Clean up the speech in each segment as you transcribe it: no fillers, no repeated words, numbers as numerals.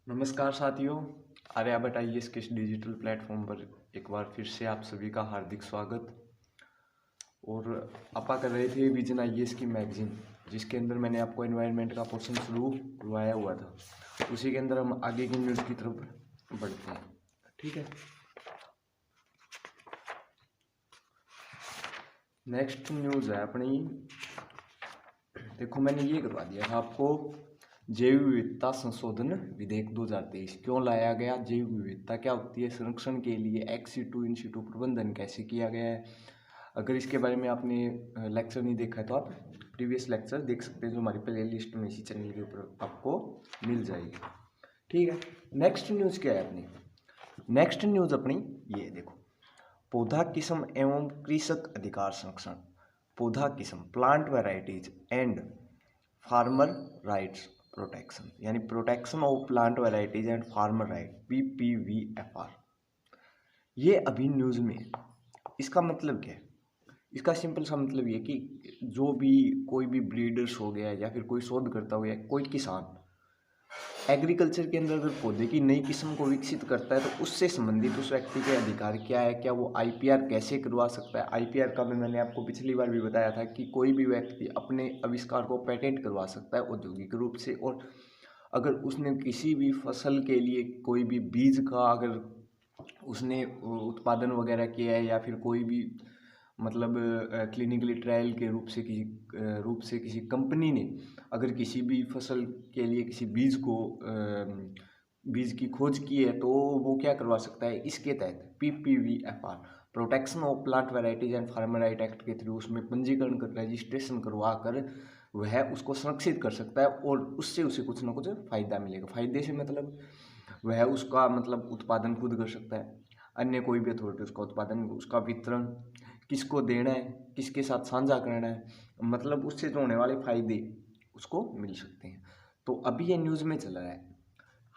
नमस्कार साथियों। आर्यभट्ट आईएएस के इस डिजिटल प्लेटफॉर्म पर एक बार फिर से आप सभी का हार्दिक स्वागत। और आपा कर रहे थे विजन आईएएस की मैगजीन, जिसके अंदर मैंने आपको एनवायरनमेंट का पोर्शन शुरू करवाया हुआ था। उसी के अंदर हम आगे की न्यूज़ की तरफ बढ़ते हैं। ठीक है, नेक्स्ट न्यूज़ है अपनी। देखो, मैंने ये करवा दिया था आपको, जैव विविधता संशोधन विधेयक 2023 क्यों लाया गया, जैव विविधता क्या होती है, संरक्षण के लिए एक्स सीटू इन सीटू प्रबंधन कैसे किया गया है। अगर इसके बारे में आपने लेक्चर नहीं देखा है तो आप प्रीवियस लेक्चर देख सकते हैं, जो हमारी प्ले लिस्ट में इसी चैनल के ऊपर आपको मिल जाएगी। ठीक है, नेक्स्ट न्यूज़ क्या है अपनी? नेक्स्ट न्यूज़ अपनी ये देखो, पौधा किस्म एवं कृषक अधिकार संरक्षण। पौधा किस्म, plant varieties and farmer rights protection, यानी protection of plant varieties and farmer right, PPVFR। ये अभी न्यूज़ में है। इसका मतलब क्या है? इसका सिंपल सा मतलब ये कि जो भी कोई भी ब्रीडर्स हो गया या फिर कोई शोधकर्ता हो गया, कोई किसान एग्रीकल्चर के अंदर अगर पौधे की नई किस्म को विकसित करता है तो उससे संबंधित उस व्यक्ति के अधिकार क्या है, क्या वो IPR कैसे करवा सकता है। IPR का भी मैंने आपको पिछली बार भी बताया था कि कोई भी व्यक्ति अपने आविष्कार को पेटेंट करवा सकता है औद्योगिक रूप से। और अगर उसने किसी भी फसल के लिए कोई भी बीज का अगर उसने उत्पादन वगैरह किया है, या फिर कोई भी मतलब क्लिनिकली ट्रायल के रूप से किसी कंपनी ने अगर किसी भी फसल के लिए किसी बीज की खोज की है, तो वो क्या करवा सकता है इसके तहत, PPVFR, protection of plant varieties and farmer right act के थ्रू उसमें पंजीकरण कर, रजिस्ट्रेशन करवा कर वह उसको संरक्षित कर सकता है। और उससे उसे कुछ ना कुछ फायदा मिलेगा। फायदे से मतलब वह उसका मतलब उत्पादन खुद कर सकता है, अन्य कोई भी अथॉरिटी उसका उत्पादन, उसका वितरण किसको देना है, किसके साथ साझा करना है, मतलब उससे जो होने वाले फायदे उसको मिल सकते हैं। तो अभी ये न्यूज़ में चल रहा है,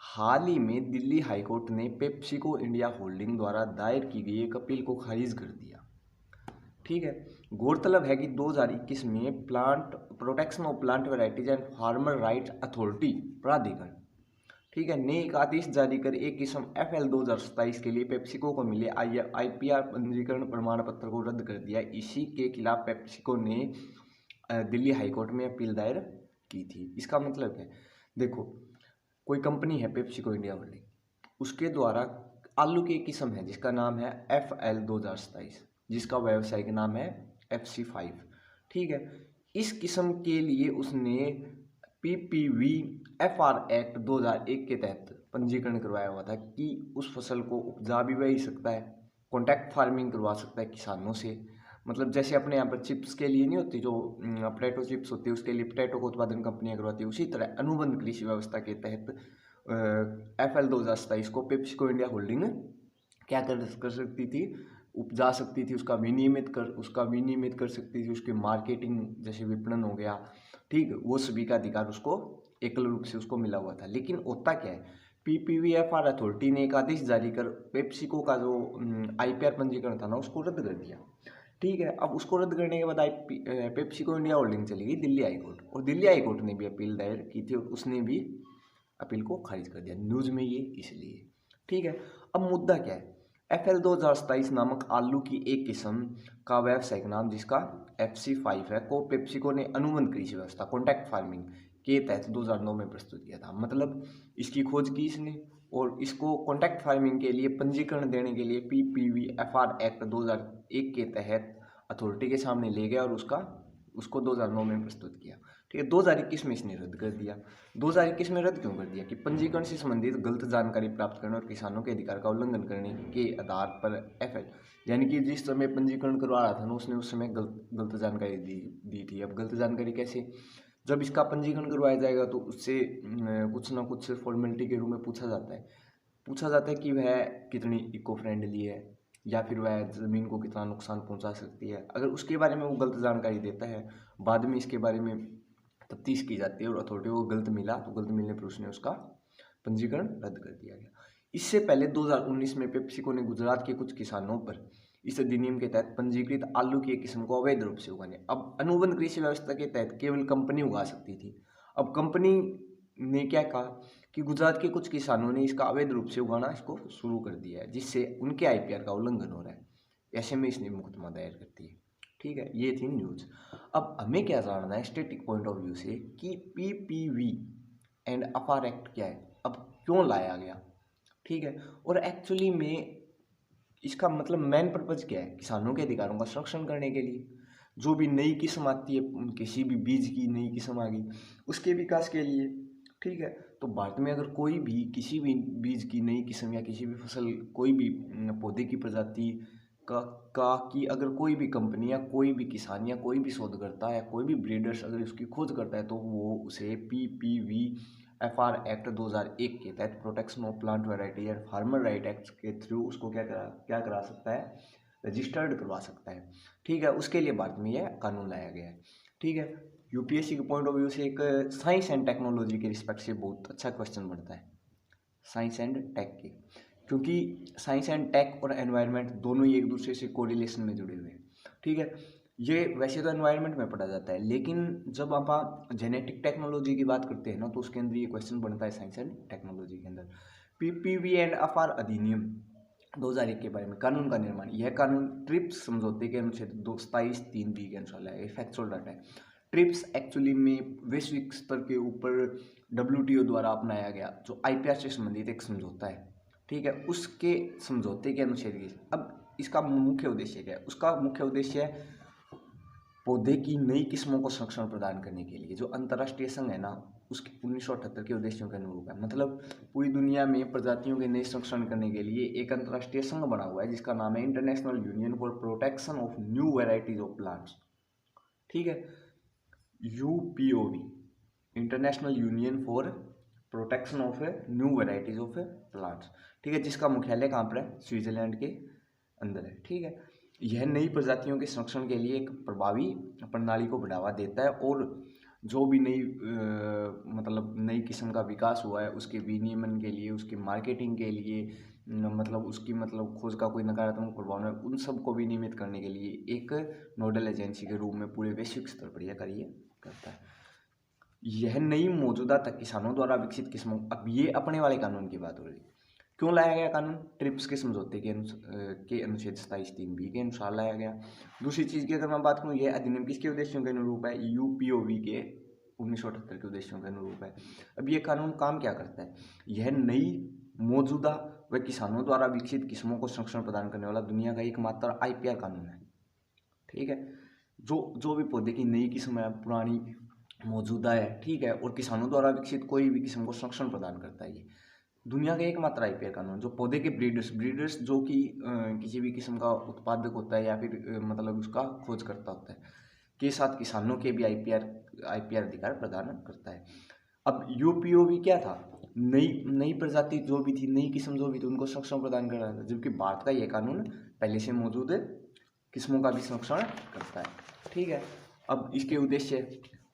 हाल ही में दिल्ली हाईकोर्ट ने पेप्सिको इंडिया होल्डिंग द्वारा दायर की गई एक अपील को खारिज कर दिया। ठीक है, गौरतलब है कि 2021 में plant protection of plant varieties and farmer rights authority प्राधिकरण, ठीक है, ने एक आदेश जारी कर एक किस्म FL 2027 के लिए पेप्सिको को मिले IPR पंजीकरण प्रमाण पत्र को रद्द कर दिया। इसी के खिलाफ पेप्सिको ने दिल्ली हाईकोर्ट में अपील दायर की थी। इसका मतलब क्या है? देखो, कोई कंपनी है पेप्सिको इंडिया होल्डिंग, उसके द्वारा आलू की एक किस्म है जिसका नाम है FL 2027, जिसका व्यावसायिक नाम है FC5। ठीक है, इस किस्म के लिए उसने PPVFR एक्ट 2001 के तहत पंजीकरण करवाया हुआ था कि उस फसल को उपजा भी वही सकता है, कॉन्ट्रैक्ट फार्मिंग करवा सकता है किसानों से। मतलब जैसे अपने यहाँ पर चिप्स के लिए नहीं होती, जो पोटैटो चिप्स होती है, उसके लिए पोटैटो का उत्पादन कंपनियां करवाती है, उसी तरह अनुबंध कृषि व्यवस्था के तहत FL 2027 को पेप्सिको इंडिया होल्डिंग क्या कर सकती थी, उपजा सकती थी, उसका विनियमित कर सकती थी, उसकी मार्केटिंग जैसे विपणन हो गया, ठीक, वो सभी का अधिकार उसको एकल रूप से उसको मिला हुआ था। लेकिन होता क्या है, PPVFR अथॉरिटी ने एक आदेश जारी कर पेप्सिको का जो IPR पंजीकरण था ना, उसको रद्द कर दिया। ठीक है, अब उसको रद्द करने के बाद पेप्सिको इंडिया होल्डिंग चली गई दिल्ली हाईकोर्ट, और दिल्ली हाईकोर्ट ने भी अपील दायर की थी और उसने भी अपील को खारिज कर दिया। न्यूज़ में ये इसलिए। ठीक है, अब मुद्दा क्या है? FL 2027 नामक आलू की एक किस्म का व्यावसायिक नाम, जिसका FC5 है, को पेप्सिको ने अनुबंध कृषि व्यवस्था कॉन्ट्रैक्ट फार्मिंग के तहत 2009 में प्रस्तुत किया था। मतलब इसकी खोज की इसने, और इसको कॉन्ट्रैक्ट फार्मिंग के लिए पंजीकरण देने के लिए PPVFR एक्ट 2001 के तहत अथॉरिटी के सामने ले गया और उसको 2009 में प्रस्तुत किया। ठीक है, 2021 में इसने रद्द कर दिया। 2021 में रद्द क्यों कर दिया? कि पंजीकरण से संबंधित गलत जानकारी प्राप्त करने और किसानों के अधिकार का उल्लंघन करने के आधार पर FL, यानी कि जिस समय पंजीकरण करवा रहा था ना, उसने उस समय गलत जानकारी दी थी। अब गलत जानकारी कैसे? जब इसका पंजीकरण करवाया जाएगा तो उससे कुछ ना कुछ फॉर्मेलिटी के रूप में पूछा जाता है कि वह कितनी इको फ्रेंडली है, या फिर वह ज़मीन को कितना नुकसान पहुंचा सकती है। अगर उसके बारे में वो गलत जानकारी देता है, बाद में इसके बारे में तफ्तीश की जाती है और अथॉरिटी को गलत मिला, तो गलत मिलने पर उसने उसका पंजीकरण रद्द कर दिया गया। इससे पहले 2019 में पेप्सिको ने गुजरात के कुछ किसानों पर इस अधिनियम के तहत पंजीकृत आलू की एक किस्म को अवैध रूप से उगाने, अब अनुबंध कृषि व्यवस्था के तहत केवल कंपनी उगा सकती थी। अब कंपनी ने क्या कहा कि गुजरात के कुछ किसानों ने इसका अवैध रूप से उगाना इसको शुरू कर दिया है, जिससे उनके आईपीआर का उल्लंघन हो रहा है। ऐसे में इसने मुकदमा दायर करती है। ठीक है, ये थी न्यूज। अब हमें क्या जानना है स्टैटिक पॉइंट ऑफ व्यू से कि पीपीवी एंड अफार एक्ट क्या है, अब क्यों लाया गया। ठीक है, और एक्चुअली में इसका मतलब मेन पर्पज क्या है, किसानों के अधिकारों का संरक्षण करने के लिए। जो भी नई किस्म आती है, किसी भी बीज की नई किस्म आ गई, उसके विकास के लिए। ठीक है, तो भारत में अगर कोई भी किसी भी बीज की नई किस्म या किसी भी फसल, कोई भी पौधे की प्रजाति का कि अगर कोई भी कंपनी या कोई भी किसान या कोई भी शोधकर्ता या कोई भी ब्रीडर्स अगर उसकी खोज करता है, तो वो उसे पीपीवी एफआर एक्ट 2001 के तहत protection of plant variety and farmer right act के थ्रू उसको क्या करा सकता है, रजिस्टर्ड करवा सकता है। ठीक है, उसके लिए भारत में यह कानून लाया गया है। ठीक है, यूपीएससी के पॉइंट ऑफ व्यू से एक साइंस एंड टेक्नोलॉजी के रिस्पेक्ट से बहुत अच्छा क्वेश्चन बनता है, साइंस एंड टेक के, क्योंकि साइंस एंड टेक और एनवायरनमेंट दोनों ही एक दूसरे से कोरिलेशन में जुड़े हुए हैं। ठीक है, ये वैसे तो एनवायरनमेंट में पढ़ा जाता है, लेकिन जब आप जेनेटिक टेक्नोलॉजी की बात करते हैं ना, तो उसके अंदर ये क्वेश्चन बनता है साइंस एंड टेक्नोलॉजी के अंदर। पीपीवी एंड अफार अधिनियम 2001 के बारे में कानून का निर्माण, यह कानून ट्रिप्स समझौते के अनुच्छेद 27(3)(b) के अनुसार लाया गया। फैक्चुअल डाटा है, ट्रिप्स एक्चुअली में वैश्विक स्तर के ऊपर डब्ल्यूटीओ द्वारा अपनाया गया जो आईपीआर से संबंधित एक समझौता है। ठीक है, उसके समझौते के अनुच्छेद अब इसका मुख्य उद्देश्य क्या है, उसका मुख्य उद्देश्य है पौधे की नई किस्मों को संरक्षण प्रदान करने के लिए। जो अंतर्राष्ट्रीय संघ है ना, उसके 1978 के उद्देश्यों के अनुरूप है। मतलब पूरी दुनिया में प्रजातियों के नए संरक्षण करने के लिए एक अंतर्राष्ट्रीय संघ बना हुआ है, जिसका नाम है international union for protection of new varieties of plants. ठीक है, UPOV, international union for protection of new varieties of plants. ठीक है, जिसका मुख्यालय कहाँ पर है, स्विट्जरलैंड के अंदर है। ठीक है, यह नई प्रजातियों के संरक्षण के लिए एक प्रभावी प्रणाली को बढ़ावा देता है, और जो भी नई मतलब नई किस्म का विकास हुआ है उसके विनियमन के लिए, उसकी मार्केटिंग के लिए, मतलब उसकी मतलब खोज का कोई नकारात्मक प्रभाव है, उन सब को विनियमित करने के लिए एक नोडल एजेंसी के रूप में पूरे वैश्विक स्तर पर यह कार्य करता है। यह नई मौजूदा तक किसानों द्वारा विकसित किस्मों, अब ये अपने वाले कानून की बात हो रही है। क्यों लाया गया कानून, ट्रिप्स के समझौते के अनुच्छेद 27(3)(b) के अनुसार लाया गया। दूसरी चीज़ की अगर मैं बात करूँ, यह अधिनियम किसके उद्देश्यों के अनुरूप है, यूपीओवी के 1978 के उद्देश्यों के अनुरूप है। अब ये कानून काम क्या करता है, यह नई मौजूदा व किसानों द्वारा विकसित किस्मों को संरक्षण प्रदान करने वाला दुनिया का एकमात्र आईपीआर कानून है। ठीक है, जो भी पौधे की नई किस्म है, पुरानी मौजूदा है, ठीक है, और किसानों द्वारा विकसित कोई भी किस्म को संरक्षण प्रदान करता है। ये दुनिया का एकमात्र आईपीआर कानून जो पौधे के ब्रीडर्स जो कि किसी भी किस्म का उत्पादक होता है या फिर मतलब उसका खोज करता होता है, के साथ किसानों के भी आईपीआर अधिकार प्रदान करता है। अब यूपीओवी क्या था, नई प्रजाति जो भी थी, नई किस्म जो भी थी, उनको संरक्षण प्रदान कर रहा था, जबकि भारत का यह कानून पहले से मौजूद किस्मों का भी संरक्षण करता है। ठीक है, अब इसके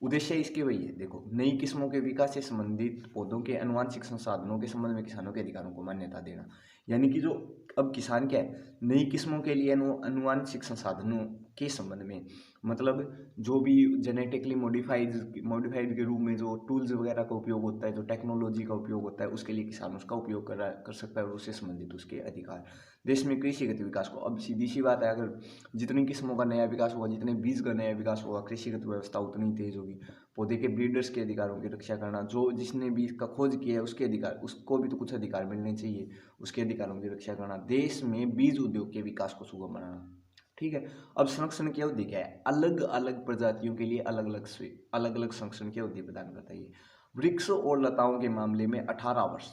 उद्देश्य इसके वही है, देखो, नई किस्मों के विकास से संबंधित पौधों के आनुवांशिक संसाधनों के संबंध में किसानों के अधिकारों को मान्यता देना। यानी कि जो अब किसान क्या है, नई किस्मों के लिए आनुवांशिक संसाधनों के संबंध में, मतलब जो भी जेनेटिकली मॉडिफाइड के रूप में जो टूल्स वगैरह का उपयोग होता है, जो टेक्नोलॉजी का उपयोग होता है, उसके लिए किसान उसका उपयोग कर सकता है, और उससे संबंधित उसके अधिकार। देश में कृषिगत विकास को, अब सीधी सी बात है, अगर जितनी किस्मों का नया विकास होगा, जितने बीज का नया विकास होगा, कृषिगत व्यवस्था उतनी तेज होगी। पौधे के ब्रीडर्स के अधिकारों की रक्षा करना, जो जिसने बीज का खोज किया है उसके अधिकार, उसको भी तो कुछ अधिकार मिलने चाहिए, उसके अधिकारों की रक्षा करना। देश में बीज उद्योग के विकास को सुगम बनाना। ठीक है, अब संरक्षण की अवधि क्या है, अलग अलग प्रजातियों के लिए अलग अलग संरक्षण की अवधि प्रदान करता है। वृक्ष और लताओं के मामले में 18 वर्ष,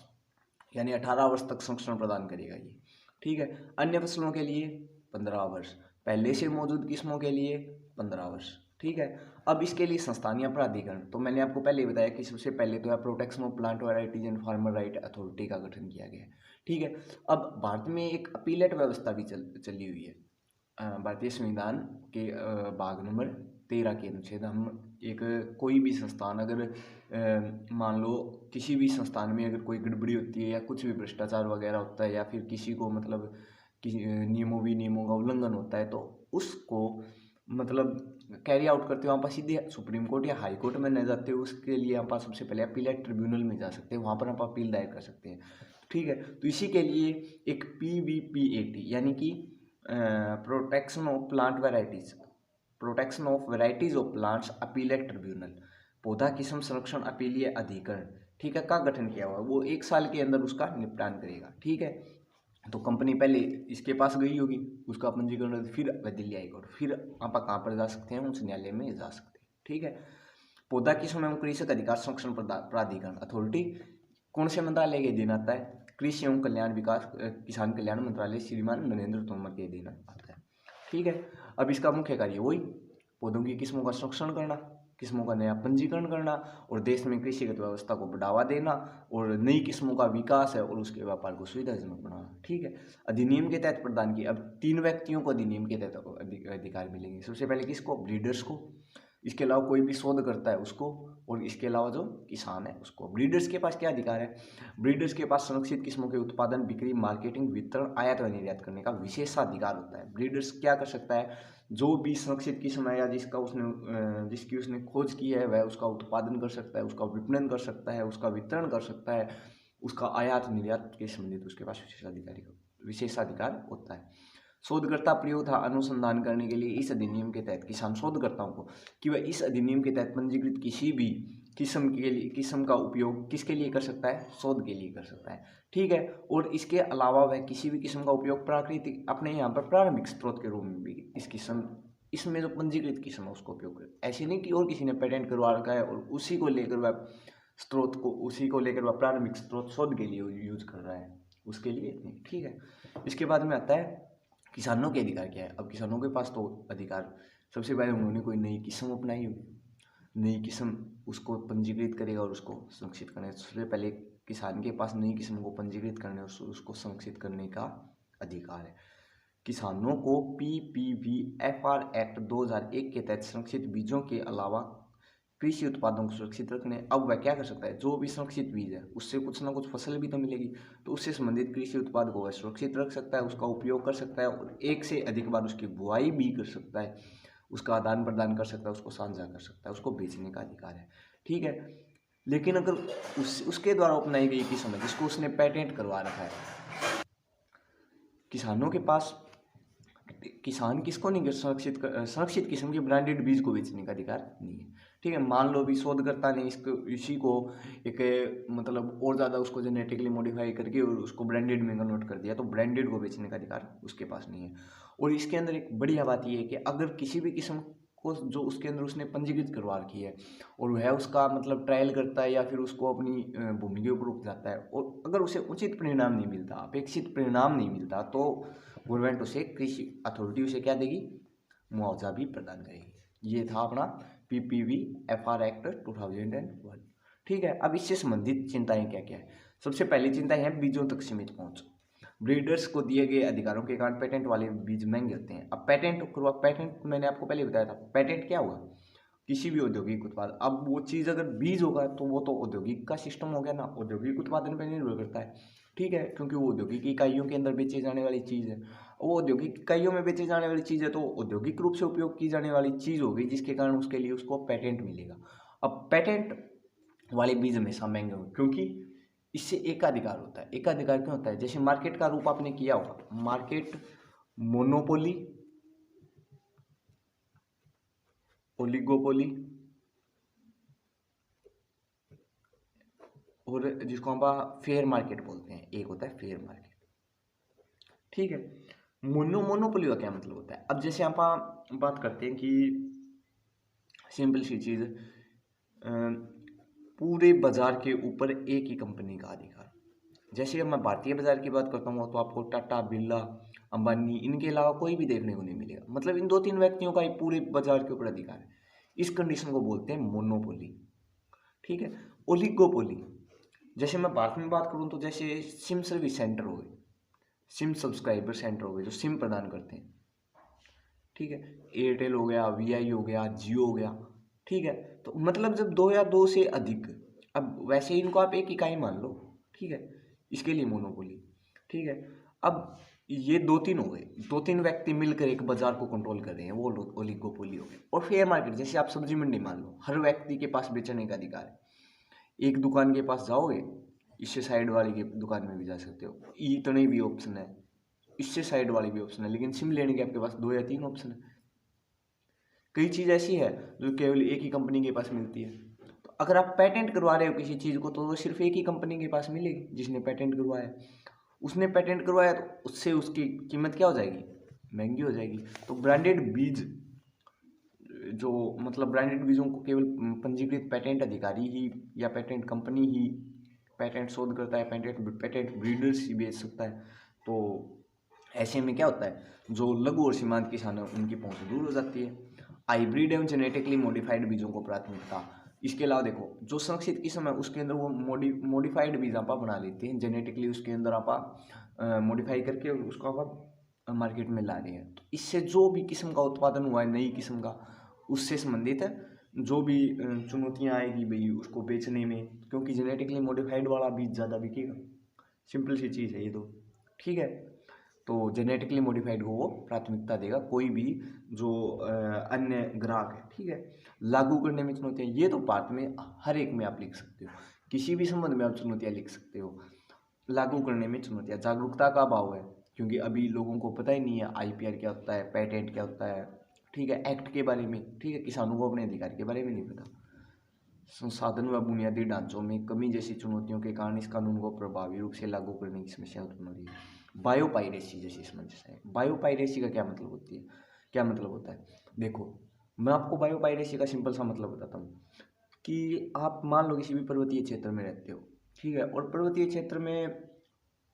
यानी 18 वर्ष तक संरक्षण प्रदान करेगा ये। ठीक है, अन्य फसलों के लिए 15 वर्ष, पहले से मौजूद किस्मों के लिए 15 वर्ष। ठीक है, अब इसके लिए संस्थान या प्राधिकरण, तो मैंने आपको पहले ही बताया कि सबसे पहले तो है protection of plant varieties and farmer right authority का गठन किया गया है। ठीक है, अब भारत में एक अपीलेट व्यवस्था भी चली हुई है। भारतीय संविधान के भाग नंबर 13 के अनुच्छेद, हम एक कोई भी संस्थान अगर मान लो किसी भी संस्थान में अगर कोई गड़बड़ी होती है या कुछ भी भ्रष्टाचार वगैरह होता है, या फिर किसी को मतलब नियमों का उल्लंघन होता है, तो उसको मतलब कैरी आउट करते हो वहाँ पर सीधे सुप्रीम कोर्ट या हाई कोर्ट में न जाते हो, उसके लिए यहाँ पर सबसे पहले अपीलेट ट्रिब्यूनल में जा सकते हैं, वहाँ पर आप अपील दायर कर सकते हैं। ठीक है, तो इसी के लिए एक PVPAT यानी कि protection of plant varieties, protection of varieties of plants appellate tribunal, पौधा किस्म संरक्षण अपीलीय अधिकरण, ठीक है, का गठन किया हुआ है। वो 1 साल के अंदर उसका निपटान करेगा। ठीक है, तो कंपनी पहले इसके पास गई होगी, उसका पंजीकरण, फिर दिल्ली हाईकोर्ट, फिर आप कहाँ पर जा सकते हैं, उच्च न्यायालय में जा सकते हैं। ठीक है, पौधा किस्म एवं कृषक अधिकार संरक्षण प्राधिकरण अथॉरिटी कौन से मंत्रालय के अधीन आता है? कृषि एवं कल्याण विकास किसान कल्याण मंत्रालय श्रीमान नरेंद्र तोमर के अधीन आता है। ठीक है, अब इसका मुख्य कार्य वही पौधों की किस्मों का संरक्षण करना, किस्मों का नया पंजीकरण करना और देश में कृषिगत व्यवस्था को बढ़ावा देना और नई किस्मों का विकास है और उसके व्यापार को सुविधाजनक बनाना। ठीक है, अधिनियम के तहत प्रदान किए। अब 3 व्यक्तियों को अधिनियम के तहत अधिकार मिलेंगे। सबसे पहले किसको? ब्रीडर्स को, इसके अलावा कोई भी शोध करता है उसको, और इसके अलावा जो किसान है उसको। ब्रीडर्स के पास क्या अधिकार है? ब्रीडर्स के पास संरक्षित किस्मों के उत्पादन, बिक्री, मार्केटिंग, वितरण, आयात व निर्यात करने का विशेषाधिकार होता है। ब्रीडर्स क्या कर सकता है? जो भी संरक्षित किस्म है या जिसकी उसने खोज की है वह उसका उत्पादन कर सकता है, उसका विपणन कर सकता है, उसका वितरण कर सकता है, उसका आयात निर्यात के संबंधित उसके पास विशेषाधिकार होता है। शोधकर्ता प्रयोग था अनुसंधान करने के लिए इस अधिनियम के तहत किसान शोधकर्ताओं को कि वह इस अधिनियम के तहत पंजीकृत किसी भी किस्म का उपयोग किसके लिए कर सकता है? शोध के लिए कर सकता है। ठीक है, और इसके अलावा वह किसी भी किस्म का उपयोग प्राकृतिक अपने यहाँ पर प्रारंभिक स्रोत के रूप में भी इसमें जो पंजीकृत किस्म है उसको उपयोग कर, ऐसे नहीं कि और किसी ने पेटेंट करवा रखा है और उसी को लेकर वह प्रारंभिक स्रोत शोध के लिए यूज कर रहा है, उसके लिए नहीं। ठीक है, इसके बाद में आता है किसानों के अधिकार क्या है। अब किसानों के पास तो अधिकार, सबसे पहले उन्होंने कोई नई किस्म अपनाई हो, नई किस्म उसको पंजीकृत करेगा और उसको संरक्षित करने, सबसे पहले किसान के पास नई किस्म को पंजीकृत करने और उसको संरक्षित करने का अधिकार है। किसानों को PPVFR एक्ट 2001 के तहत संरक्षित बीजों के अलावा कृषि उत्पादों को सुरक्षित रखने, अब वह क्या कर सकता है? जो भी संरक्षित बीज है उससे कुछ ना कुछ फसल भी तो मिलेगी, तो उससे संबंधित कृषि उत्पाद को वह सुरक्षित रख सकता है, उसका उपयोग कर सकता है और एक से अधिक बार उसकी बुआई भी कर सकता है, उसका आदान प्रदान कर सकता है, उसको साझा कर सकता है, उसको बेचने का अधिकार है। ठीक है, लेकिन अगर उसके द्वारा अपनाई गई किस्म है जिसको उसने पेटेंट करवा रखा है, किसानों के पास, किसान किसको नहीं कर संरक्षित किस्म के ब्रांडेड बीज को बेचने का अधिकार नहीं है। ठीक है, मान लो भी शोधकर्ता ने इसी को एक मतलब और ज़्यादा उसको जेनेटिकली मॉडिफाई करके और उसको ब्रांडेड में कन्वर्ट कर दिया, तो ब्रांडेड को बेचने का अधिकार उसके पास नहीं है। और इसके अंदर एक बढ़िया बात यह है कि अगर किसी भी किस्म को जो उसके अंदर उसने पंजीकृत करवा रखी है और वह उसका मतलब ट्रायल करता है या फिर उसको अपनी भूमि के ऊपर उपजाता है और अगर उसे उचित परिणाम नहीं मिलता, अपेक्षित परिणाम नहीं मिलता, तो गवर्नमेंट उसे कृषि अथॉरिटी उसे क्या देगी? मुआवजा भी प्रदान करेगी। ये था अपना PPVFR एक्ट 2001। ठीक है, अब इससे संबंधित चिंताएं क्या क्या है? सबसे पहली चिंता है बीजों तक सीमित पहुंच। ब्रीडर्स को दिए गए अधिकारों के कारण पेटेंट वाले बीज महंगे होते हैं। अब पेटेंट मैंने आपको पहले बताया था, पेटेंट क्या हुआ? किसी भी औद्योगिक उत्पाद, अब वो चीज़ अगर बीज होगा तो वो तो औद्योगिक का सिस्टम हो गया ना, औद्योगिक उत्पादन पर निर्भर करता है। ठीक है, क्योंकि वो औद्योगिक इकाइयों के अंदर बेचे जाने वाली चीज़ है, वो औद्योगिक इकाइयों में बेचे जाने वाली चीज़ है, तो औद्योगिक रूप से उपयोग की जाने वाली चीज़ होगी जिसके कारण उसके लिए उसको पेटेंट मिलेगा। अब पेटेंट वाले बीज हमेशा महंगे होंगे क्योंकि इससे एकाधिकार होता है। एकाधिकार क्यों होता है? जैसे मार्केट का रूप आपने किया होगा, मार्केट मोनोपोली, ओलिगोपोली और जिसको हम फेयर मार्केट बोलते हैं, एक होता है फेयर मार्केट। ठीक है, मोनोपोली का क्या मतलब होता है? अब जैसे आप बात करते हैं कि सिंपल सी चीज़, पूरे बाजार के ऊपर एक ही कंपनी का अधिकार। जैसे अब मैं भारतीय बाजार की बात करता हूँ तो आपको टाटा, बिरला, अंबानी, इनके अलावा कोई भी देखने को नहीं मिलेगा। मतलब इन 2-3 व्यक्तियों का ही पूरे बाजार के ऊपर अधिकार है। इस कंडीशन को बोलते हैं मोनोपोली। ठीक है, ओलिगोपोली, जैसे मैं भारत में बात करूँ तो जैसे सिम सर्विस सेंटर हो गए, सिम सब्सक्राइबर सेंटर हो गए जो सिम प्रदान करते हैं। ठीक है, एयरटेल हो गया, VI हो गया, जियो हो गया। ठीक है, तो मतलब जब 2 या 2 से अधिक, अब वैसे इनको आप एक इकाई मान लो, ठीक है, इसके लिए मोनोपोली। ठीक है, अब ये दो तीन हो गए, दो तीन व्यक्ति मिलकर एक बाजार को कंट्रोल कर रहे हैं, वो लोग ओलिगोपोली हो गए। और फेयर मार्केट, जैसे आप सब्जी मंडी मान लो, हर व्यक्ति के पास बेचने का अधिकार है। एक दुकान के पास जाओगे, इससे साइड वाले की दुकान में भी जा सकते हो, इतने भी ऑप्शन है, इससे साइड वाले भी ऑप्शन है, लेकिन सिम लेने के आपके पास 2 या 3 ऑप्शन है। कई चीज़ ऐसी है जो केवल एक ही कंपनी के पास मिलती है। तो अगर आप पेटेंट करवा रहे हो किसी चीज़ को, तो वो सिर्फ एक ही कंपनी के पास मिलेगी जिसने पेटेंट करवाया। उसने पेटेंट करवाया तो उससे उसकी कीमत क्या हो जाएगी, महंगी हो जाएगी। तो ब्रांडेड बीज, जो मतलब ब्रांडेड बीजों को केवल पंजीकृत पेटेंट अधिकारी ही या पेटेंट कंपनी ही पेटेंट शोध करता है, पेटेंट ब्रीडर्स ही बेच सकता है। तो ऐसे में क्या होता है, जो लघु और सीमांत किसान है उनकी पहुंच दूर हो जाती है। हाइब्रिड एवं जेनेटिकली मॉडिफाइड बीजों को प्राथमिकता। इसके अलावा देखो, जो संरक्षित किस्म है उसके अंदर वो मॉडिफाइड बीज आप बना लेते हैं, जेनेटिकली उसके अंदर आप मॉडिफाई करके उसको आप मार्केट में ला रहे हैं। तो इससे जो भी किस्म का उत्पादन हुआ है नई किस्म का, उससे संबंधित है जो भी चुनौतियाँ आएगी भाई उसको बेचने में, क्योंकि जेनेटिकली मॉडिफाइड वाला बीज ज़्यादा बिकेगा। सिंपल सी चीज़ है ये तो, ठीक है। तो जेनेटिकली मॉडिफाइड को वो प्राथमिकता देगा, कोई भी जो अन्य ग्राहक है, ठीक है। लागू करने में चुनौतियाँ, ये तो भारत में हर एक में आप लिख सकते हो, किसी भी संबंध में आप चुनौतियाँ लिख सकते हो। लागू करने में चुनौतियाँ, जागरूकता का अभाव है, क्योंकि अभी लोगों को पता ही नहीं है आईपीआर क्या होता है, पेटेंट क्या होता है, ठीक है, एक्ट के बारे में, ठीक है। किसानों को अपने अधिकार के बारे में नहीं पता। संसाधन व बुनियादी ढांचों में कमी जैसी चुनौतियों के कारण इस कानून को प्रभावी रूप से लागू करने की समस्या उत्पन्न हो रही है। बायोपायरेसी जैसी समस्या है। बायोपायरेसी का क्या मतलब होती है, क्या मतलब होता है, देखो मैं आपको बायोपायरेसी का सिंपल सा मतलब बताता हूँ कि आप मान लो किसी भी पर्वतीय क्षेत्र में रहते हो, ठीक है, और पर्वतीय क्षेत्र में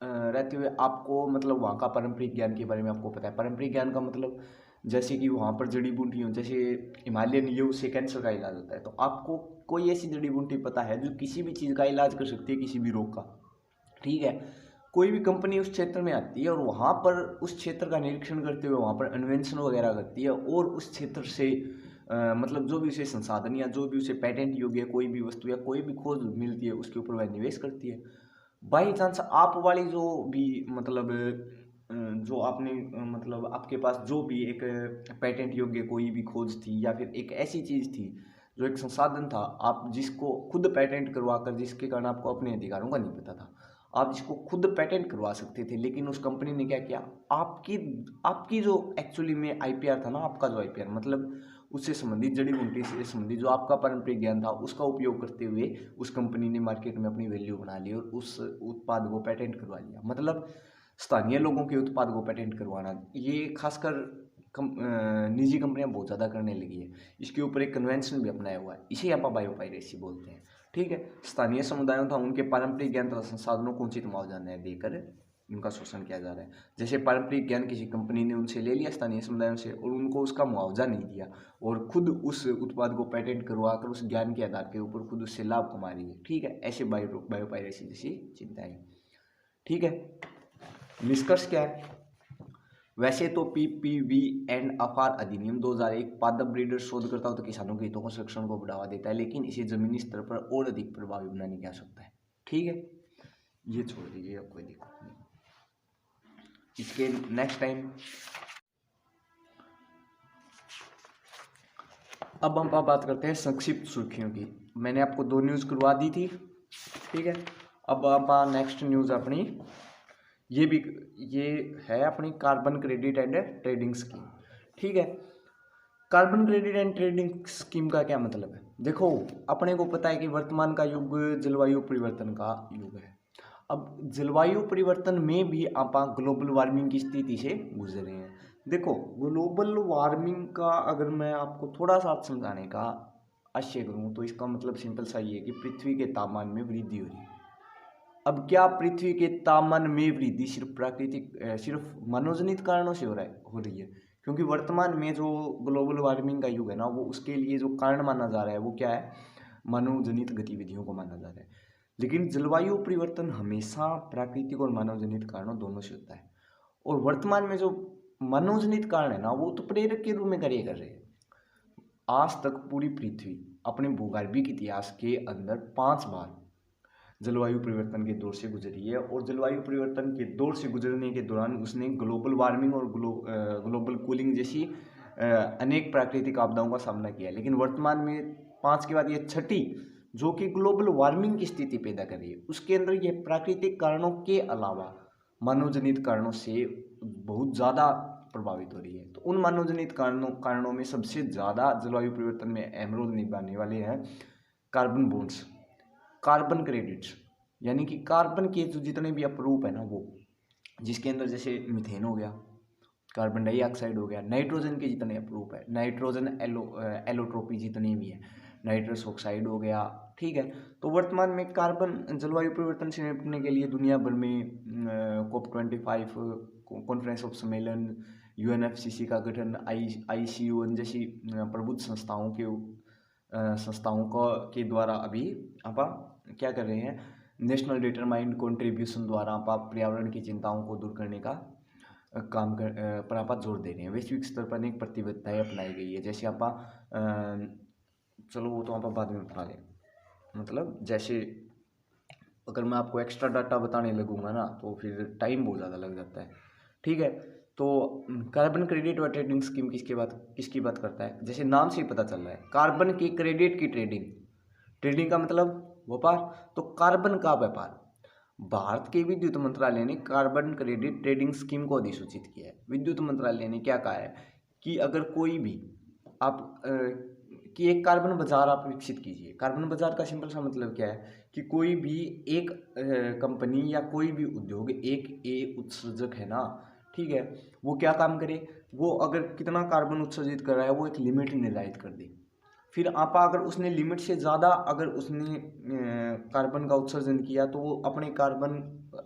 रहते हुए आपको मतलब वहाँ का पारंपरिक ज्ञान के बारे में आपको पता है। पारंपरिक ज्ञान का मतलब जैसे कि वहाँ पर जड़ी बूटियों, जैसे हिमालयन ये, उससे कैंसर का इलाज होता है, तो आपको कोई ऐसी जड़ी बूटी पता है जो किसी भी चीज़ का इलाज कर सकती है, किसी भी रोग का, ठीक है। कोई भी कंपनी उस क्षेत्र में आती है और वहाँ पर उस क्षेत्र का निरीक्षण करते हुए वहाँ पर इन्वेंशन वगैरह करती है, और उस क्षेत्र से मतलब जो भी उसे संसाधन या जो भी उसे पेटेंट योग्य कोई भी वस्तु या कोई भी खोज मिलती है उसके ऊपर वह निवेश करती है। बाई चांस आप वाली जो भी मतलब जो आपने मतलब आपके पास जो भी एक पेटेंट योग्य कोई भी खोज थी या फिर एक ऐसी चीज़ थी जो एक संसाधन था, आप जिसको खुद पेटेंट करवा कर, जिसके कारण आपको अपने अधिकारों का नहीं पता था, आप जिसको खुद पेटेंट करवा सकते थे, लेकिन उस कंपनी ने क्या किया, आपकी आपकी जो एक्चुअली में आईपीआर था ना, आपका जो आईपीआर मतलब उससे संबंधित जड़ी बूटी से संबंधित जो आपका पारंपरिक ज्ञान था उसका उपयोग करते हुए उस कंपनी ने मार्केट में अपनी वैल्यू बना ली और उस उत्पाद को पेटेंट करवा लिया। मतलब स्थानीय लोगों के उत्पाद को पेटेंट करवाना, ये खासकर निजी कंपनियां बहुत ज़्यादा करने लगी है। इसके ऊपर एक कन्वेंशन भी अपनाया हुआ है, इसे आप बायोपायरेसी बोलते हैं, ठीक है। स्थानीय समुदायों तथा उनके पारंपरिक ज्ञान तथा संसाधनों को उचित मुआवजा न देकर उनका शोषण किया जा रहा है। जैसे पारंपरिक ज्ञान किसी कंपनी ने उनसे ले लिया स्थानीय समुदायों से और उनको उसका मुआवजा नहीं दिया, और खुद उस उत्पाद को पेटेंट करवा कर उस ज्ञान के आधार के ऊपर खुद उससे लाभ कमा रही है, ठीक है। ऐसे बायोपायरेसी जैसी चिंताएं, ठीक है। निष्कर्ष क्या है, वैसे तो पीपीवी एंड एफआर अधिनियम 2001 पादप ब्रीडर शोधकर्ताओं तो किसानों के हितों को संरक्षण को बढ़ावा देता है, लेकिन इसे जमीनी स्तर पर और अधिक प्रभावी बनाने की आवश्यकता है, ठीक है। ये छोड़ दीजिए, अब कोई दिक्कत नहीं। इसके नेक्स्ट टाइम अब हम बात करते हैं संक्षिप्त सुर्खियों की। मैंने आपको 2 न्यूज़ करवा दी थी, ठीक है। अब आप नेक्स्ट न्यूज़ अपनी ये है अपनी carbon credit and trading scheme, ठीक है। Carbon credit and trading scheme का क्या मतलब है, देखो अपने को पता है कि वर्तमान का युग जलवायु परिवर्तन का युग है। अब जलवायु परिवर्तन में भी आप ग्लोबल वार्मिंग की स्थिति से गुजर रहे हैं। देखो ग्लोबल वार्मिंग का अगर मैं आपको थोड़ा सा समझाने का आशय करूँ तो इसका मतलब सिंपल सा ये है कि पृथ्वी के तापमान में वृद्धि हो रही है। अब क्या पृथ्वी के तापमान में वृद्धि सिर्फ मानवजनित कारणों से हो रही है, क्योंकि वर्तमान में जो ग्लोबल वार्मिंग का युग है ना, वो उसके लिए जो कारण माना जा रहा है वो क्या है, मानवजनित गतिविधियों को माना जा रहा है। लेकिन जलवायु परिवर्तन हमेशा प्राकृतिक और मानवजनित कारणों दोनों से होता है, और वर्तमान में जो मानवजनित कारण है ना, वो तो प्रेरक के रूप में कार्य कर रहे हैं। आज तक पूरी पृथ्वी अपने भूगर्भिक इतिहास के अंदर 5 बार जलवायु परिवर्तन के दौर से गुजरी है, और जलवायु परिवर्तन के दौर से गुजरने के दौरान उसने ग्लोबल वार्मिंग और ग्लोबल कूलिंग जैसी अनेक प्राकृतिक आपदाओं का सामना किया है। लेकिन वर्तमान में 5 के बाद ये छठी, जो कि ग्लोबल वार्मिंग की स्थिति पैदा कर रही है, उसके अंदर ये प्राकृतिक कारणों के अलावा मानव जनित कारणों से बहुत ज़्यादा प्रभावित हो रही है। तो उन मानव जनित कारणों में सबसे ज़्यादा जलवायु परिवर्तन में अहम रोल निभाने वाले हैं कार्बन बॉन्ड्स, कार्बन क्रेडिट्स, यानी कि कार्बन के जो जितने भी अपरूप है ना, वो जिसके अंदर जैसे मीथेन हो गया, कार्बन डाइऑक्साइड हो गया, नाइट्रोजन के जितने अपरूप है, नाइट्रोजन एलोट्रोपी जितनी भी है, नाइट्रस ऑक्साइड हो गया, ठीक है। तो वर्तमान में कार्बन जलवायु परिवर्तन से निपटने के लिए दुनिया भर में COP25 कॉन्फ्रेंस ऑफ सम्मेलन, UNFCCC का गठन, ICUN जैसी प्रबुद्ध संस्थाओं के द्वारा अभी आप क्या कर रहे हैं, नेशनल डिटरमाइंड कंट्रीब्यूशन द्वारा आप पर्यावरण की चिंताओं को दूर करने का काम पर आप जोर दे रहे हैं। वैश्विक स्तर पर अनेक प्रतिबद्धताएं अपनाई गई है, जैसे आप चलो वो तो आप बाद में बता लें। मतलब जैसे अगर मैं आपको एक्स्ट्रा डाटा बताने लगूंगा ना तो फिर टाइम बहुत ज़्यादा लग जाता है, ठीक है। तो कार्बन क्रेडिट व ट्रेडिंग स्कीम किसकी बात करता है, जैसे नाम से ही पता चल रहा है, कार्बन की क्रेडिट की ट्रेडिंग, ट्रेडिंग का मतलब व्यापार, तो कार्बन का व्यापार। भारत के विद्युत मंत्रालय ने कार्बन क्रेडिट ट्रेडिंग स्कीम को अधिसूचित किया है। विद्युत मंत्रालय ने क्या कहा है कि अगर कोई भी आप कि एक कार्बन बाजार आप विकसित कीजिए। कार्बन बाजार का सिंपल सा मतलब क्या है कि कोई भी एक कंपनी या कोई भी उद्योग एक उत्सर्जक है ना, ठीक है, वो क्या काम करे, वो अगर कितना कार्बन उत्सर्जित कर रहा है वो एक लिमिट निर्धारित कर दे। फिर आप अगर उसने लिमिट से ज़्यादा अगर उसने कार्बन का उत्सर्जन किया तो वो अपने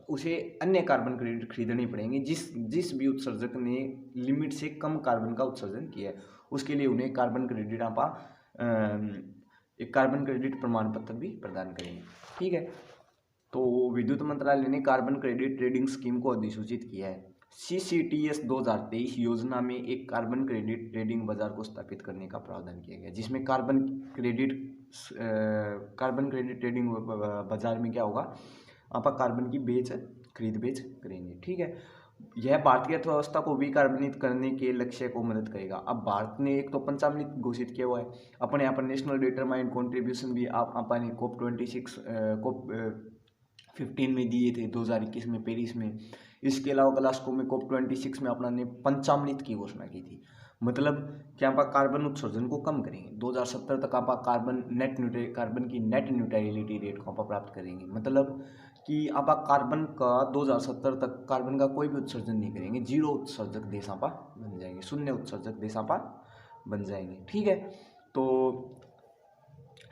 उसे अन्य कार्बन क्रेडिट खरीदने पड़ेंगे जिस भी उत्सर्जक ने लिमिट से कम कार्बन का उत्सर्जन किया है, उसके लिए उन्हें कार्बन क्रेडिट एक कार्बन क्रेडिट प्रमाण पत्र भी प्रदान करेंगे, ठीक है। तो विद्युत मंत्रालय ने कार्बन क्रेडिट ट्रेडिंग स्कीम को अधिसूचित किया है। CCTS 2023 योजना में एक कार्बन क्रेडिट ट्रेडिंग बाजार को स्थापित करने का प्रावधान किया गया, जिसमें कार्बन क्रेडिट ट्रेडिंग बाजार में क्या होगा, आप कार्बन की खरीद बेच करेंगे, ठीक है। यह भारतीय अर्थव्यवस्था को विकार्बनित करने के लक्ष्य को मदद करेगा। अब भारत ने एक तो पंचामृत घोषित किया हुआ है, अपने यहाँ पर नेशनल डिटरमाइंड कॉन्ट्रीब्यूशन भी आपने COP15 में दिए थे 2021 में पेरिस में। इसके अलावा ग्लासगो में COP26 में अपना ने पंचामृत की घोषणा की थी। मतलब कि आप कार्बन उत्सर्जन को कम करेंगे, 2070 तक आप कार्बन की नेट न्यूट्रलिटी रेट को आप प्राप्त करेंगे। मतलब कि आप कार्बन का 2070 तक कार्बन का कोई भी उत्सर्जन नहीं करेंगे, जीरो उत्सर्जक देश आप बन जाएंगे, शून्य उत्सर्जक देश आप बन जाएंगे, ठीक है। तो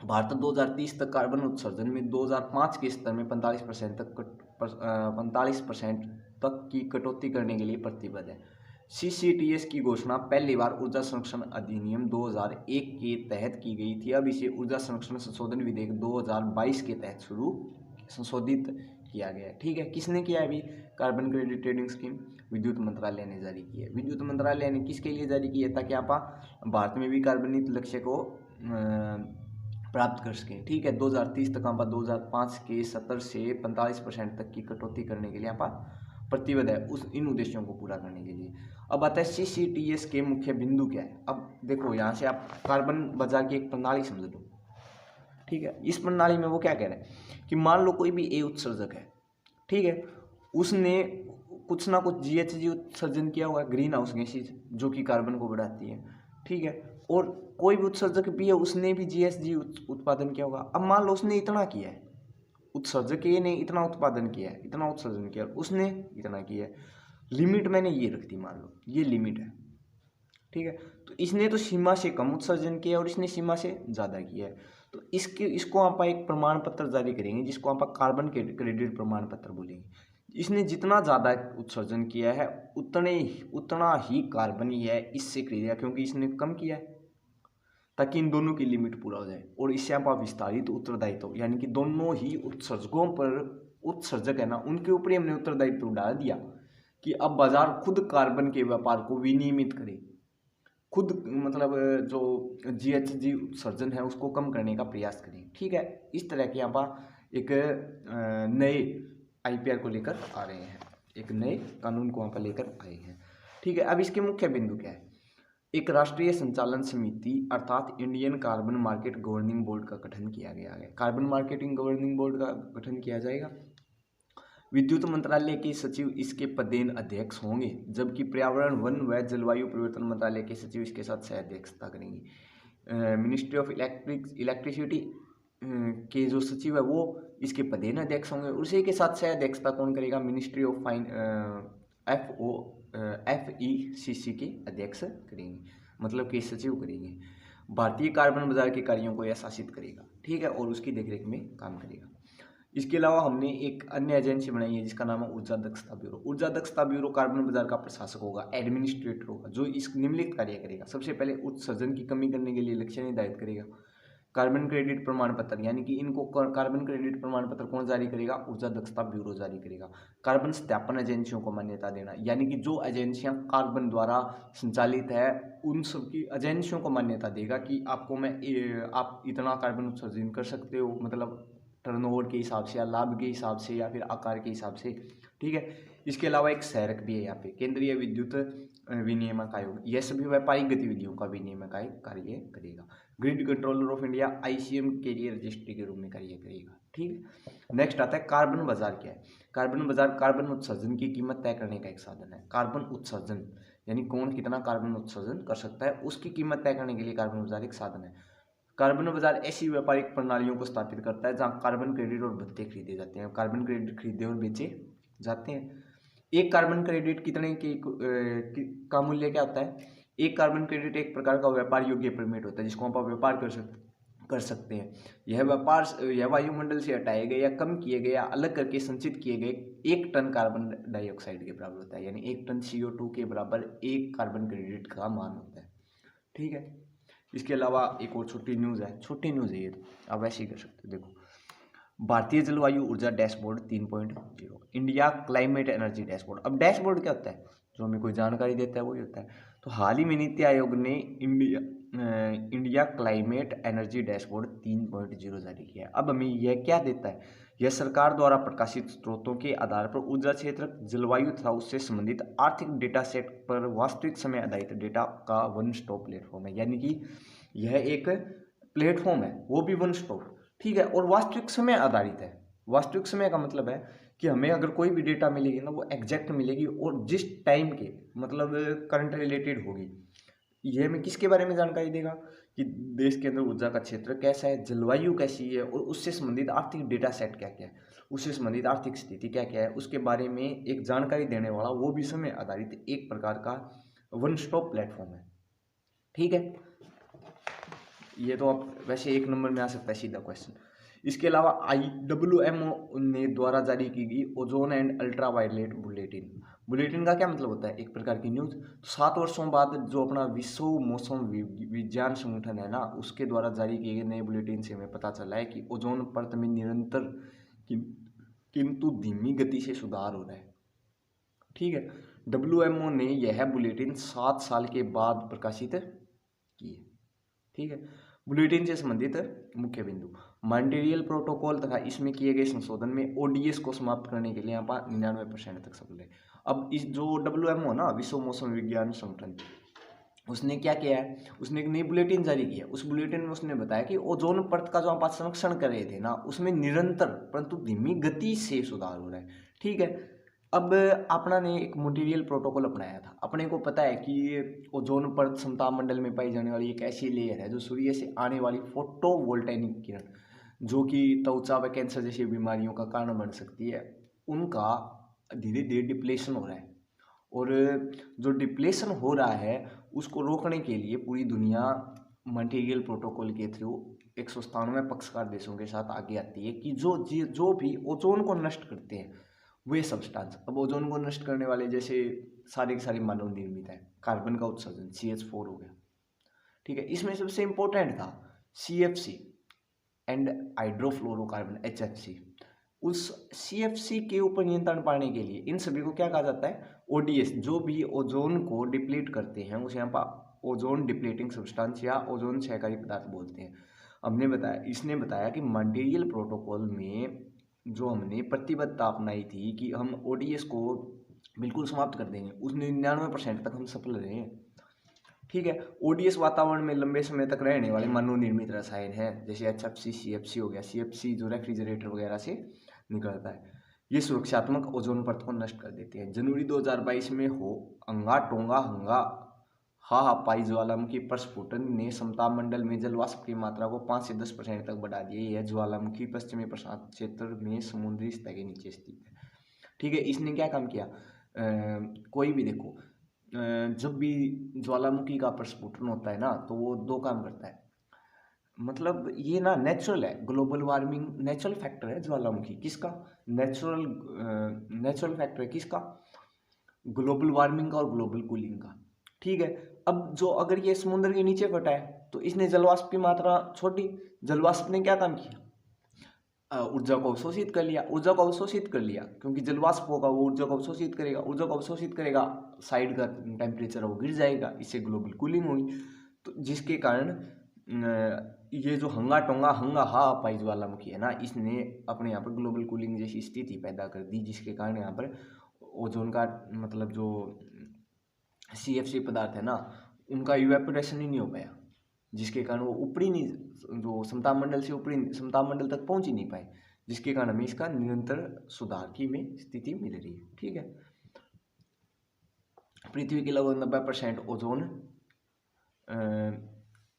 भारत 2030 तक कार्बन उत्सर्जन में 2005 के स्तर में 45% तक की कटौती करने के लिए प्रतिबद्ध है। CCTS की घोषणा पहली बार ऊर्जा संरक्षण अधिनियम 2001 के तहत की गई थी। अब इसे ऊर्जा संरक्षण संशोधन विधेयक 2022 के तहत संशोधित किया गया है, ठीक है। किसने किया अभी कार्बन क्रेडिट ट्रेडिंग स्कीम, विद्युत मंत्रालय ने जारी की है। विद्युत मंत्रालय ने किसके लिए जारी की है, ताकि आप भारत में भी कार्बनिक लक्ष्य को प्राप्त कर सकें, ठीक है। 2030 तक आप 2005 के 70 से 45% तक की कटौती करने के लिए आप प्रतिबद्ध है इन उद्देश्यों को पूरा करने के लिए। अब आता है CCTS के मुख्य बिंदु क्या है। अब देखो यहाँ से आप कार्बन बाजार की एक प्रणाली समझ लो, ठीक है। इस प्रणाली में वो क्या कह रहे हैं कि मान लो कोई भी ए उत्सर्जक है, ठीक है, उसने कुछ ना कुछ GHG उत्सर्जन किया हुआ है, ग्रीन हाउस गैसेज, जो कि कार्बन को बढ़ाती है, ठीक है। और कोई भी उत्सर्जक भी है, उसने भी GHG उत्पादन किया होगा। अब मान लो उसने इतना किया है, उत्सर्जक ए ने इतना उत्पादन किया है, इतना उत्सर्जन किया, उसने इतना किया है, लिमिट मैंने ये रख दी, मान लो ये लिमिट है, ठीक है। तो इसने तो सीमा से कम उत्सर्जन किया और इसने सीमा से ज़्यादा किया है, तो इसको आप एक प्रमाण पत्र जारी करेंगे, जिसको आप कार्बन क्रेडिट प्रमाण पत्र बोलेंगे। इसने जितना ज़्यादा उत्सर्जन किया है उतना ही कार्बन ही है इससे खरीदा, क्योंकि इसने कम किया है, ताकि इन दोनों की लिमिट पूरा हो जाए। और इससे आप विस्तारित उत्तरदायित्व, यानी कि दोनों ही उत्सर्जकों पर, उत्सर्जक है ना, उनके ऊपर हमने उत्तरदायित्व डाल दिया कि अब बाजार खुद कार्बन के व्यापार को विनियमित करे, खुद मतलब जो GHG उत्सर्जन है उसको कम करने का प्रयास करें, ठीक है। इस तरह की यहाँ एक नए IPR को लेकर आ रहे हैं, एक नए कानून को वहाँ पर लेकर आए हैं। ठीक है, अब इसके मुख्य बिंदु क्या है? एक राष्ट्रीय संचालन समिति अर्थात Indian carbon market governing board का गठन किया गया है। कार्बन मार्केटिंग गवर्निंग बोर्ड का गठन किया जाएगा। विद्युत मंत्रालय के सचिव इसके पदेन अध्यक्ष होंगे, जबकि पर्यावरण, वन व जलवायु परिवर्तन मंत्रालय के सचिव इसके साथ सह अध्यक्षता करेंगे। मिनिस्ट्री ऑफ इलेक्ट्रिसिटी के जो सचिव है वो इसके पदेन अध्यक्ष होंगे। उसी के साथ सह अध्यक्षता कौन करेगा? मिनिस्ट्री ऑफ FECC के अध्यक्ष करेंगे, मतलब कि सचिव करेंगे। भारतीय कार्बन बाजार के कार्यों को यह शासित करेगा, ठीक है, और उसकी देखरेख में काम करेगा। इसके अलावा हमने एक अन्य एजेंसी बनाई है जिसका नाम है ऊर्जा दक्षता ब्यूरो। ऊर्जा दक्षता ब्यूरो कार्बन बाजार का प्रशासक होगा, एडमिनिस्ट्रेटर होगा, जो इस निम्नलिखित कार्य करेगा। सबसे पहले उत्सर्जन की कमी करने के लिए लक्ष्य निर्धारित करेगा। कार्बन क्रेडिट प्रमाण पत्र, यानी कि इनको कार्बन क्रेडिट प्रमाण पत्र कौन जारी करेगा? ऊर्जा दक्षता ब्यूरो जारी करेगा। कार्बन सत्यापन एजेंसियों को मान्यता देना, यानी कि जो एजेंसियां कार्बन द्वारा संचालित है उन सबकी एजेंसियों को मान्यता देगा कि आप इतना कार्बन उत्सर्जन कर सकते हो, मतलब टर्नओवर के हिसाब से या लाभ के हिसाब से या फिर आकार के हिसाब से, ठीक है। इसके अलावा एक सहायक भी है यहाँ पे, केंद्रीय विद्युत विनियामक आयोग। यह सभी व्यापारिक गतिविधियों का विनियामक आयोग कार्य करेगा। Grid controller of India ICM के लिए रजिस्ट्री के रूप में कार्य करेगा, ठीक है। नेक्स्ट आता है कार्बन बाजार। क्या है कार्बन बाजार? कार्बन उत्सर्जन की कीमत तय करने का एक साधन है। कार्बन उत्सर्जन यानी कौन कितना कार्बन उत्सर्जन कर सकता है, उसकी कीमत तय करने के लिए कार्बन बाजार एक साधन है। कार्बन बाजार ऐसी व्यापारिक प्रणालियों को स्थापित करता है जहां कार्बन क्रेडिट और भत्ते खरीदे जाते हैं। कार्बन क्रेडिट खरीदे और बेचे जाते हैं। एक कार्बन क्रेडिट कितने का मूल्य क्या होता है? एक कार्बन क्रेडिट एक प्रकार का व्यापार योग्य परमिट होता है जिसको आप व्यापार कर सकते हैं। यह वायुमंडल से हटाए गए या कम किए गए या अलग करके संचित किए गए 1 टन कार्बन डाइऑक्साइड के बराबर होता है, यानी 1 टन CO2 के बराबर 1 कार्बन क्रेडिट का मान होता है, ठीक है। इसके अलावा एक और छोटी न्यूज़ है, छोटी न्यूज़ है ये, तो आप ऐसे ही कर सकते हो। देखो, भारतीय जलवायु ऊर्जा dashboard 3.0, India climate energy dashboard. अब डैशबोर्ड क्या होता है? जो हमें कोई जानकारी देता है वही होता है। तो हाल ही में नीति आयोग ने इंडिया क्लाइमेट एनर्जी डैशबोर्ड 3.0 जारी किया है। अब हमें यह क्या देता है? यह सरकार द्वारा प्रकाशित स्रोतों के आधार पर ऊर्जा क्षेत्र, जलवायु तथा उससे संबंधित आर्थिक डेटा सेट पर वास्तविक समय आधारित डेटा का वन स्टॉप प्लेटफॉर्म है, यानी कि यह एक प्लेटफॉर्म है, वो भी वन स्टॉप, ठीक है, और वास्तविक समय आधारित है। वास्तविक समय का मतलब है कि हमें अगर कोई भी डेटा मिलेगी ना वो एग्जैक्ट मिलेगी और जिस टाइम के मतलब करंट रिलेटेड होगी। यह हमें किसके बारे में जानकारी देगा कि देश के अंदर ऊर्जा का क्षेत्र कैसा है, जलवायु कैसी है और उससे संबंधित आर्थिक डेटा सेट क्या क्या है, उससे संबंधित आर्थिक स्थिति क्या क्या है, उसके बारे में एक जानकारी देने वाला वो भी समय आधारित एक प्रकार का वन स्टॉप प्लेटफॉर्म है, ठीक है। ये तो आप वैसे 1 नंबर में आ सकता है सीधा क्वेश्चन। इसके अलावा IWMO ने द्वारा जारी की गई ozone and ultraviolet bulletin. Bulletin का क्या मतलब होता है? एक प्रकार की न्यूज़। 7 वर्षों बाद जो अपना विश्व मौसम विज्ञान संगठन है ना, उसके द्वारा जारी किए गए नए बुलेटिन से हमें पता चला है कि ओजोन परत में निरंतर किंतु धीमी गति से सुधार हो रहा है, ठीक है। WMO ने यह बुलेटिन 7 साल के बाद प्रकाशित की है, ठीक है। बुलेटिन से संबंधित मुख्य बिंदु, मॉन्ट्रियल प्रोटोकॉल तथा इसमें किए गए संशोधन में ODS को समाप्त करने के लिए यहाँ पर 99% तक सफल है। अब इस जो WMO ना, विश्व मौसम विज्ञान संगठन, उसने क्या किया है? उसने एक नई बुलेटिन जारी की है। उस बुलेटिन में उसने बताया कि ओजोन परत का जो आप संरक्षण कर रहे थे ना, उसमें निरंतर परंतु धीमी गति से सुधार हो रहा है, ठीक है। अब अपना ने एक मॉन्ट्रियल प्रोटोकॉल अपनाया था। अपने को पता है कि ओजोन परत समताप मंडल में पाई जाने वाली एक ऐसी लेयर है जो सूर्य से आने वाली फोटोवोल्टेनिक किरण, जो कि त्वचा व कैंसर जैसी बीमारियों का कारण बन सकती है, उनका धीरे धीरे डिप्लेशन हो रहा है। और जो डिप्लेशन हो रहा है उसको रोकने के लिए पूरी दुनिया मॉन्ट्रियल प्रोटोकॉल के थ्रू 197 पक्षकार देशों के साथ आगे आती है कि जो भी ओजोन को नष्ट करते हैं वे सब्सटेंस। अब ओजोन को नष्ट करने वाले जैसे सारे के सारे मानव निर्मित है। कार्बन का उत्सर्जन CH4 हो गया, ठीक है। इसमें सबसे इंपॉर्टेंट था CFC एंड हाइड्रोफ्लोरोकार्बन HFC। उस CFC के ऊपर नियंत्रण पाने के लिए इन सभी को क्या कहा जाता है? ODS। जो भी ओजोन को डिप्लीट करते हैं उसे यहाँ पर ओजोन डिप्लीटिंग सब्सटेंस या ओजोन क्षयकारी पदार्थ बोलते हैं। इसने बताया कि मॉन्ट्रियल प्रोटोकॉल में जो हमने प्रतिबद्धता अपनाई थी कि हम ओडीएस को बिल्कुल समाप्त कर देंगे, उस 99% तक हम सफल रहे हैं। ठीक है, ओडीएस वातावरण में लंबे समय तक रहने वाले मानव निर्मित रसायन हैं, जैसे एचएफसी, सीएफसी हो गया। सीएफसी जो रेफ्रिजरेटर वगैरह से निकलता है, ये सुरक्षात्मक ओजोन परत को नष्ट कर देते हैं। जनवरी 2022 में हो अंगा टोंगा हंगा हा पाई ज्वालामुखी प्रस्फुटन ने समताप मंडल में जलवाष्प की मात्रा को 5 से 10% तक बढ़ा दिया। यह ज्वालामुखी पश्चिमी प्रशांत क्षेत्र में समुद्री सतह के नीचे स्थित है। ठीक है, इसने क्या काम किया? कोई भी देखो, जब भी ज्वालामुखी का प्रस्फुटन होता है ना, तो वो दो काम करता है। मतलब ये ना नेचुरल है, ग्लोबल वार्मिंग नेचुरल फैक्टर है ज्वालामुखी। किसका? नेचुरल फैक्टर है किसका? ग्लोबल वार्मिंग का और ग्लोबल कूलिंग का। ठीक है, अब जो अगर ये समुद्र के नीचे फटा है तो इसने जलवाष्प की मात्रा छोड़ी। जलवाष्प ने क्या काम किया? ऊर्जा को अवशोषित कर लिया। ऊर्जा को अवशोषित कर लिया क्योंकि जलवाष्प होगा, वो ऊर्जा को अवशोषित करेगा। ऊर्जा को अवशोषित करेगा, साइड का टेम्परेचर वो गिर जाएगा, इससे ग्लोबल कूलिंग हुई। तो जिसके कारण ये जो हंगा टोंगा हंगा हा पाई ज्वालामुखी है ना, इसने अपने यहाँ पर ग्लोबल कूलिंग जैसी स्थिति पैदा कर दी, जिसके कारण यहाँ पर ओजोन का मतलब जो सीएफसी पदार्थ है ना, उनका इवेपोरेशन ही नहीं हो पाया, जिसके कारण वो ऊपरी नहीं, जो समताप मंडल से ऊपरी समताप मंडल तक पहुंच ही नहीं पाए, जिसके कारण हमें इसका निरंतर सुधार की में स्थिति मिल रही है। ठीक है, पृथ्वी के लगभग 90%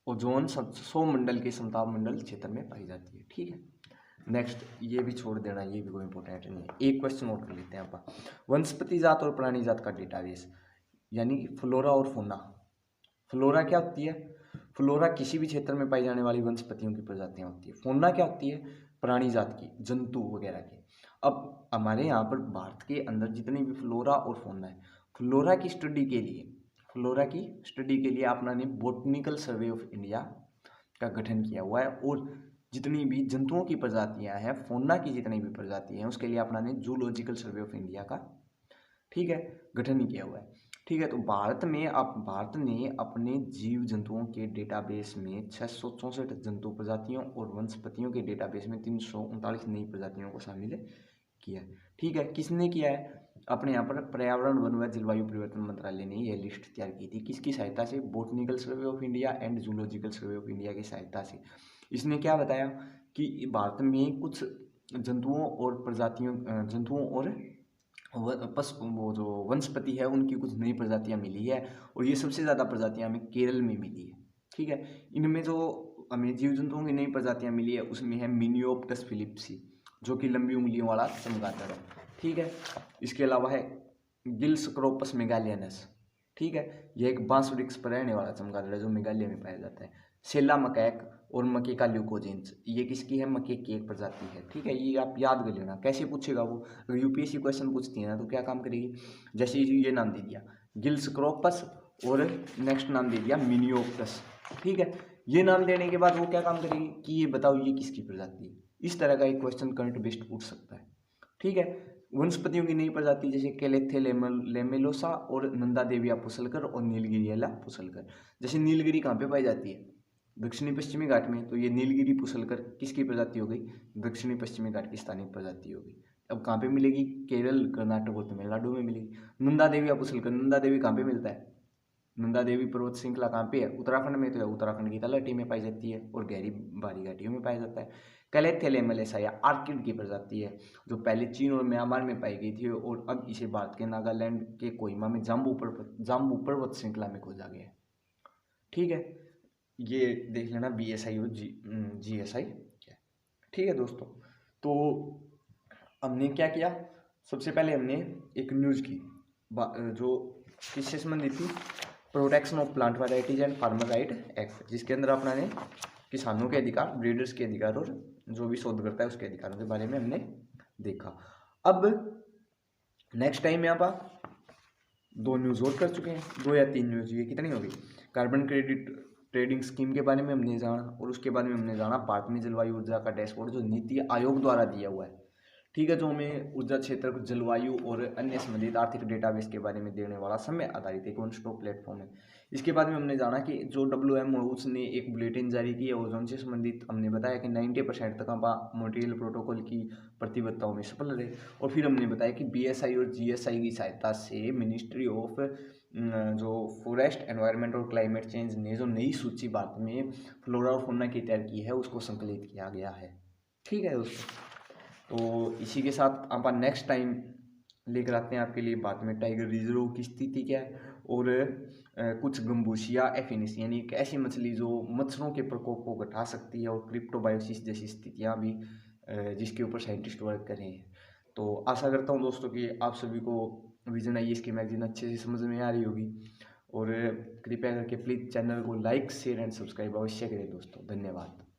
ओजोन सौ मंडल के समताप मंडल क्षेत्र में पाई जाती है। ठीक है, नेक्स्ट ये भी छोड़ देना, ये भी कोई इंपॉर्टेंट नहीं है। एक क्वेश्चन और कर लेते हैं आप, वनस्पति जात और प्राणी जात का डेटाबेस, यानी कि फ्लोरा और फौना। फ्लोरा क्या होती है? फ्लोरा किसी भी क्षेत्र में पाई जाने वाली वनस्पतियों की प्रजातियां होती है। फौना क्या होती है? प्राणी जात की, जंतु वगैरह की। अब हमारे यहाँ पर भारत के अंदर जितनी भी फ्लोरा और फौना है, फ्लोरा की स्टडी के लिए अपना ने बोटनिकल सर्वे ऑफ इंडिया का गठन किया हुआ है, और जितनी भी जंतुओं की प्रजातियां हैं, फौना की जितनी भी प्रजातियां हैं, उसके लिए अपना ने जूलॉजिकल सर्वे ऑफ इंडिया का, ठीक है, गठन ही किया हुआ है। ठीक है, तो भारत ने अपने जीव जंतुओं के डेटाबेस में 664 जंतु प्रजातियों और वनस्पतियों के डेटाबेस में 339 नई प्रजातियों को शामिल किया है। ठीक है, किसने किया है? अपने यहाँ पर पर्यावरण वन व जलवायु परिवर्तन मंत्रालय ने यह लिस्ट तैयार की थी। किसकी सहायता से? Botanical survey of India and zoological survey of India की सहायता से। इसने क्या बताया कि भारत में कुछ जंतुओं और वो जो वनस्पति है उनकी कुछ नई प्रजातियां मिली है, और ये सबसे ज़्यादा प्रजातियां हमें केरल में मिली है। ठीक है, इनमें जो हमें जीव जंतुओं की नई प्रजातियां मिली है उसमें है मिनियोप्टस फिलिप्सी, जो कि लंबी उंगलियों वाला चमगादड़ है। ठीक है, इसके अलावा है गिलस्क्रोपस मेगालियनस। ठीक है, यह एक बांस वृक्ष पर रहने वाला चमगादड़ है जो मेघालय में पाया जाता है। सेला मकैक और मकेका ल्यूकोजेंस, ये किसकी है? मके की एक प्रजाति है। ठीक है, ये आप याद कर लेना। कैसे पूछेगा वो? अगर यूपीएससी क्वेश्चन पूछती है ना तो क्या काम करेगी? जैसे ये नाम दे दिया गिल्सक्रोपस और नेक्स्ट नाम दे दिया मिनियोप्टस। ठीक है, ये नाम देने के बाद वो क्या काम करेगी कि ये बताओ ये किसकी प्रजाति है। इस तरह का एक क्वेश्चन करंट बेस्ड पूछ सकता है। ठीक है, वनस्पतियों की नई प्रजाति जैसे केलेथे लेमेलोसा और नंदा देविया पुसलकर और नीलगिरियला पुसलकर। जैसे नीलगिरी कहाँ पे पाई जाती है? दक्षिणी पश्चिमी घाट में, तो ये नीलगिरी पुसलकर किसकी प्रजाति हो गई? दक्षिणी पश्चिमी घाट की स्थानीय प्रजाति हो गई। अब कहाँ पे मिलेगी? केरल, कर्नाटक और तमिलनाडु में मिलेगी। नंदा देवी या पुसलकर, नंदा देवी कहाँ पे मिलता है? नंदा देवी पर्वत श्रृंखला कहाँ पे है? उत्तराखंड में। तो है उत्तराखंड की तलहटी में पाई जाती है और गहरी भारी घाटियों में पाया जाता है। कैलेथेलेमलेसा या आर्किड की प्रजाति है, जो पहले चीन और म्यांमार में पाई गई थी और अब इसे भारत के नागालैंड के कोहिमा में जाम्बू पर्वत श्रृंखला में खोजा गया है। ठीक है, ये देख लेना BSI और GSI क्या है। ठीक है दोस्तों, तो हमने क्या किया? सबसे पहले हमने एक न्यूज़ की जो किससे संबंधित थी? Protection of plant varieties and farmer right act, जिसके अंदर अपना ने किसानों के अधिकार, ब्रीडर्स के अधिकार और जो भी शोधकर्ता है उसके अधिकारों के बारे में हमने देखा। अब नेक्स्ट टाइम यहाँ पर 2 न्यूज़ और कर चुके हैं, 2 या 3 न्यूज़। ये कितनी होगी? कार्बन क्रेडिट ट्रेडिंग स्कीम के बारे में हमने जाना, और उसके बाद में हमने जाना भारत में जलवायु ऊर्जा का डैशबोर्ड जो नीति आयोग द्वारा दिया हुआ है। ठीक है, जो हमें ऊर्जा क्षेत्र, जलवायु और अन्य संबंधित आर्थिक डेटाबेस के बारे में देने वाला समय आधारित एक वन स्टॉप प्लेटफॉर्म है। इसके बाद में हमने जाना कि जो WMO उसने एक बुलेटिन जारी की है ओजोन से संबंधित। हमने बताया कि 90% तक आप मॉन्ट्रियल प्रोटोकॉल की प्रतिबद्धताओं में सफल रहे। और फिर हमने बताया कि BSI और GSI की सहायता से मिनिस्ट्री ऑफ जो फॉरेस्ट एनवायरनमेंट और क्लाइमेट चेंज ने जो नई सूची भारत में फ्लोरा और फौना की तैयार की है उसको संकलित किया गया है। ठीक है दोस्तों, तो इसी के साथ आप नेक्स्ट टाइम लेकर आते हैं आपके लिए बाद में टाइगर रिजर्व की स्थिति क्या है और कुछ गम्बूसिया एफिनिस यानी एक ऐसी मछली जो मच्छरों के प्रकोप को घटा सकती है और क्रिप्टोबायोसिस जैसी स्थितियां भी जिसके ऊपर साइंटिस्ट वर्क कर रहे हैं। तो आशा करता हूं दोस्तों कि आप सभी को विजन आई इसकी मैगजीन अच्छे से समझ में आ रही होगी और कृपया करके प्लीज़ चैनल को लाइक शेयर एंड सब्सक्राइब अवश्य करें दोस्तों। धन्यवाद।